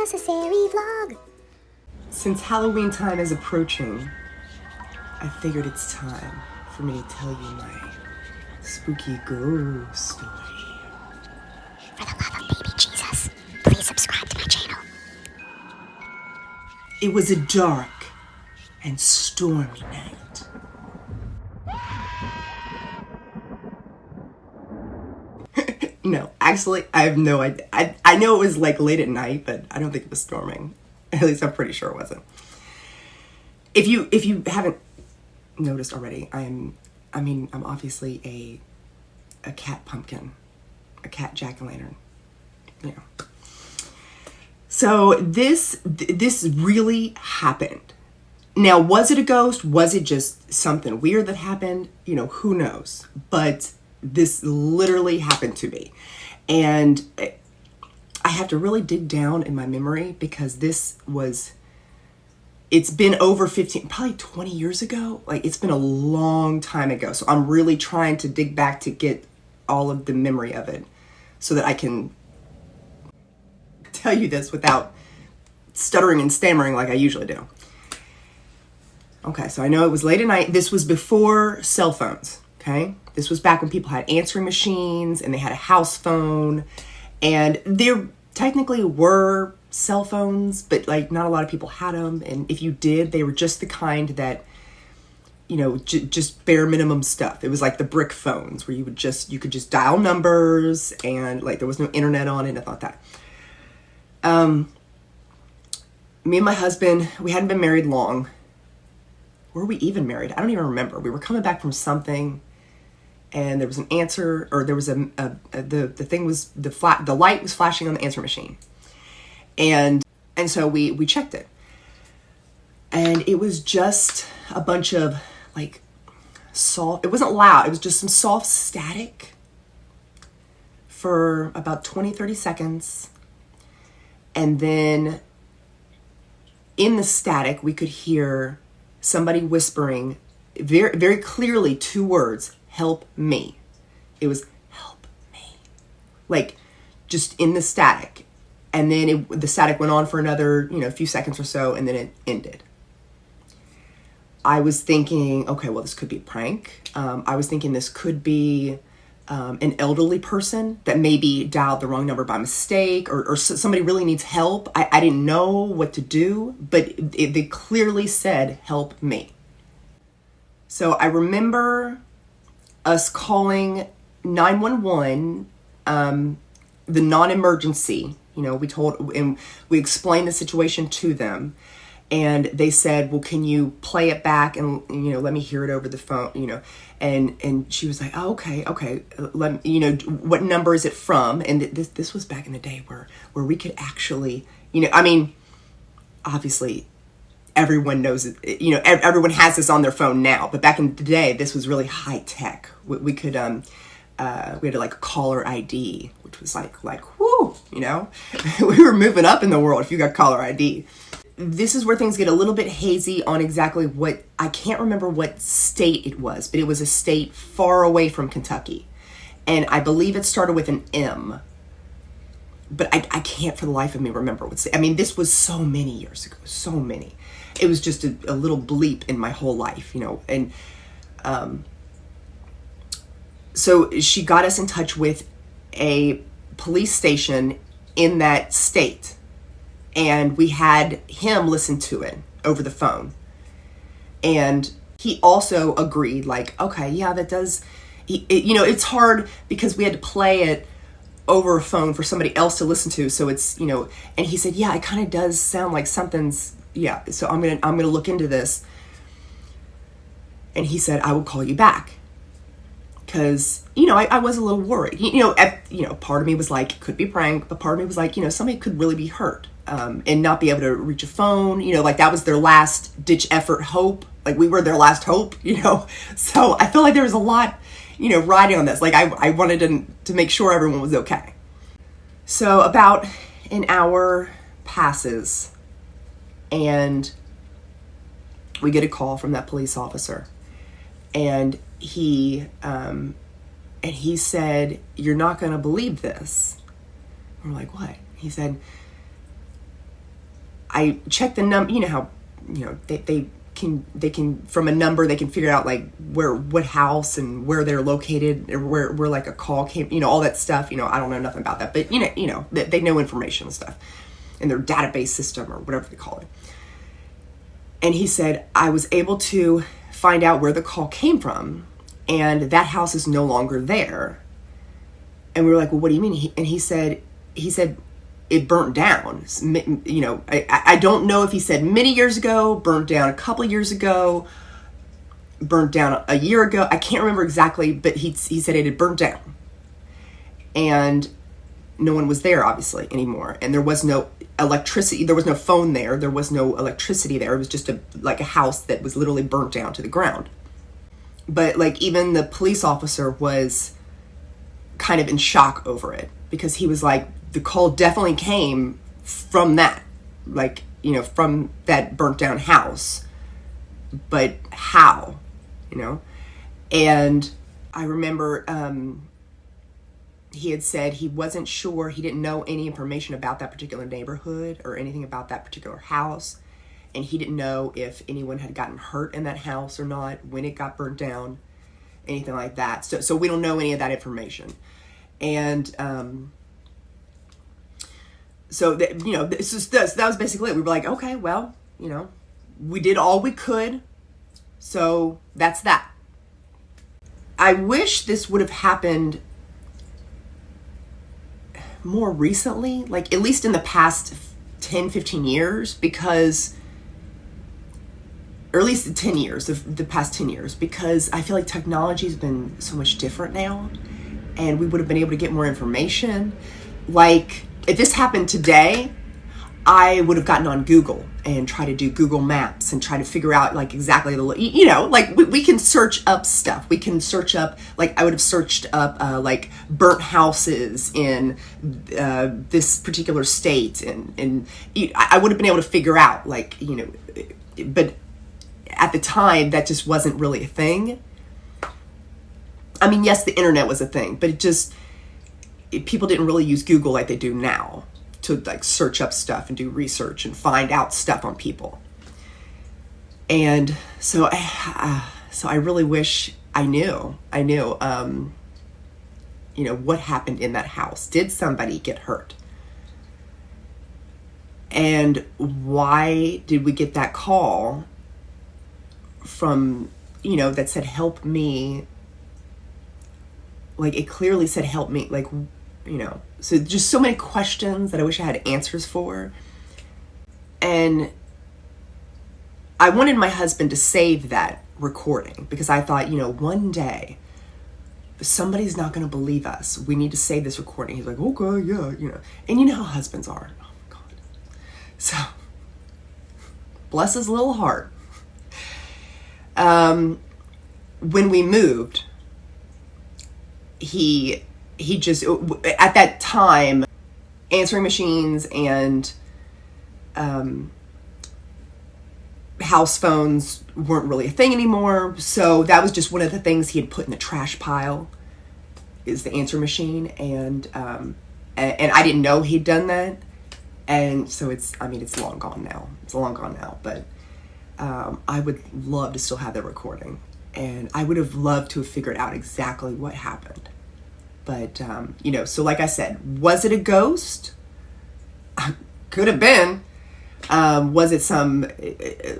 unnecessary vlog. Since Halloween time is approaching, I figured it's time for me to tell you my spooky ghost story. For the love of baby Jesus, please subscribe to my channel. It was a dark and stormy night. No, actually, I have no idea. I know it was like late at night, but I don't think it was storming. At least I'm pretty sure it wasn't. If you haven't noticed already, I'm obviously a cat pumpkin, a cat jack-o'-lantern, you know. So this really happened. Now, was it a ghost? Was it just something weird that happened? You know, who knows? But this literally happened to me. And I have to really dig down in my memory because it's been over 15, probably 20 years ago. Like, it's been a long time ago. So I'm really trying to dig back to get all of the memory of it so that I can tell you this without stuttering and stammering like I usually do. Okay, so I know it was late at night. This was before cell phones, okay? This was back when people had answering machines and they had a house phone. And there technically were cell phones, but like not a lot of people had them. And if you did, they were just the kind that, you know, just bare minimum stuff. It was like the brick phones where you could just dial numbers and like there was no internet on it. I thought that. Me and my husband, we hadn't been married long. Were we even married? I don't even remember. We were coming back from something and there was an answer, or there was the thing was, the light was flashing on the answer machine. And so we checked it. And it was just a bunch of like soft, it wasn't loud. It was just some soft static for about 20, 30 seconds. And then in the static, we could hear somebody whispering very, very clearly two words, help me. It was help me. Like just in the static. And then the static went on for another, a few seconds or so, and then it ended. I was thinking, okay, well, this could be a prank. I was thinking this could be an elderly person that maybe dialed the wrong number by mistake, or somebody really needs help. I didn't know what to do, but they clearly said, help me. So I remember us calling 911, the non-emergency. We explained the situation to them, and they said, well, can you play it back and, let me hear it over the phone, and she was like, oh, okay. Let me, what number is it from? And this was back in the day where we could actually, obviously everyone knows it, everyone has this on their phone now, but back in the day, this was really high tech. We could, we had like caller ID, which was like, whoo, we were moving up in the world if you got caller ID. This is where things get a little bit hazy on exactly what, I can't remember what state it was, but it was a state far away from Kentucky. And I believe it started with an M, but I can't for the life of me remember what state. This was so many years ago, so many. It was just a little bleep in my whole life, and, so she got us in touch with a police station in that state. And we had him listen to it over the phone. And he also agreed, like, okay, yeah, that does, it's hard because we had to play it over a phone for somebody else to listen to. So it's, and he said, yeah, it kind of does sound like something's, yeah. So I'm going to look into this. And he said, I will call you back. Because, I was a little worried. Part of me was like, it could be a prank, but part of me was like, somebody could really be hurt and not be able to reach a phone. Like that was their last ditch effort hope. Like we were their last hope, So I felt like there was a lot, riding on this. Like I wanted to make sure everyone was okay. So about an hour passes and we get a call from that police officer. And he said, you're not going to believe this. We're like, what? He said, I checked the number. You know how, they can from a number they can figure out like what house and where they're located, or where like a call came, all that stuff. I don't know nothing about that, but they know information and stuff in their database system or whatever they call it. And he said, I was able to find out where the call came from, and that house is no longer there. And we were like, well, what do you mean? He said it burnt down. I don't know if he said many years ago, burnt down a couple of years ago, burnt down a year ago. I can't remember exactly, but he said it had burnt down. And no one was there, obviously, anymore. And there was no electricity. There was no phone there. There was no electricity there. It was just a house that was literally burnt down to the ground. But like even the police officer was kind of in shock over it, because he was like, the call definitely came from that, from that burnt down house, but how, And I remember he had said he wasn't sure, he didn't know any information about that particular neighborhood or anything about that particular house, and he didn't know if anyone had gotten hurt in that house or not, when it got burnt down, anything like that. So we don't know any of that information. And so that, that was basically it. We were like, okay, well, we did all we could, so that's that. I wish this would have happened more recently, like at least in the past 10, 15 years, because, or at least 10 years, the past 10 years, because I feel like technology has been so much different now, and we would have been able to get more information. Like, if this happened today, I would have gotten on Google and try to do Google Maps and try to figure out like exactly we can search up stuff. We can search up, like I would have searched up like burnt houses in this particular state, and I would have been able to figure out but at the time that just wasn't really a thing. I mean, yes, the internet was a thing, but people didn't really use Google like they do now to like search up stuff and do research and find out stuff on people. And so I really wish I knew, what happened in that house. Did somebody get hurt? And why did we get that call from, that said, help me? Like, it clearly said, help me, so just so many questions that I wish I had answers for. And I wanted my husband to save that recording, because I thought, one day somebody's not going to believe us. We need to save this recording. He's like, okay, yeah, and you know how husbands are. Oh my God. So bless his little heart. When we moved, he just, at that time, answering machines and house phones weren't really a thing anymore. So that was just one of the things he had put in the trash pile, is the answer machine. And I didn't know he'd done that. And so it's long gone now. It's long gone now. But I would love to still have that recording. And I would have loved to have figured out exactly what happened. But, so like I said, was it a ghost? Could have been. Was it some,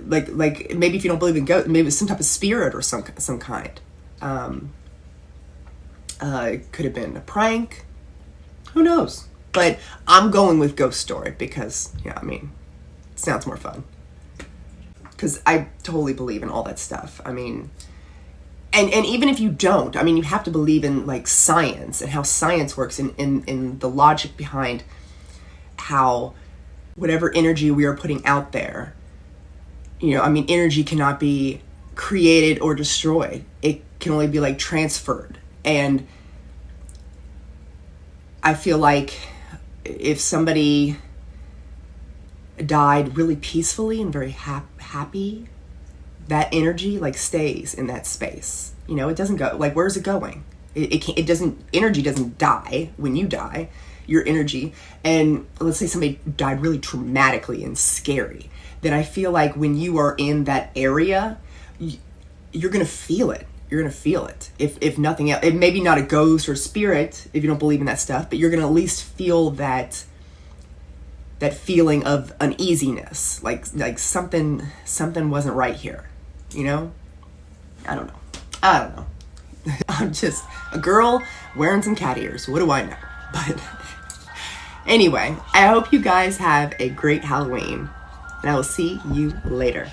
like maybe if you don't believe in ghosts, maybe it was some type of spirit or some kind. It could have been a prank. Who knows? But I'm going with ghost story because, it sounds more fun. Because I totally believe in all that stuff. And even if you don't, you have to believe in like science and how science works, in the logic behind how whatever energy we are putting out there, energy cannot be created or destroyed. It can only be like transferred. And I feel like if somebody died really peacefully and very happy, that energy like stays in that space. It doesn't go, like, where's it going? It doesn't, energy doesn't die when you die. your energy, and let's say somebody died really traumatically and scary, then I feel like when you are in that area, you're gonna feel it. You're gonna feel it. If nothing else, it may be not a ghost or spirit if you don't believe in that stuff, but you're gonna at least feel that feeling of uneasiness, like something wasn't right here, you know? I don't know. I'm just a girl wearing some cat ears. What do I know? But anyway, I hope you guys have a great Halloween, and I will see you later.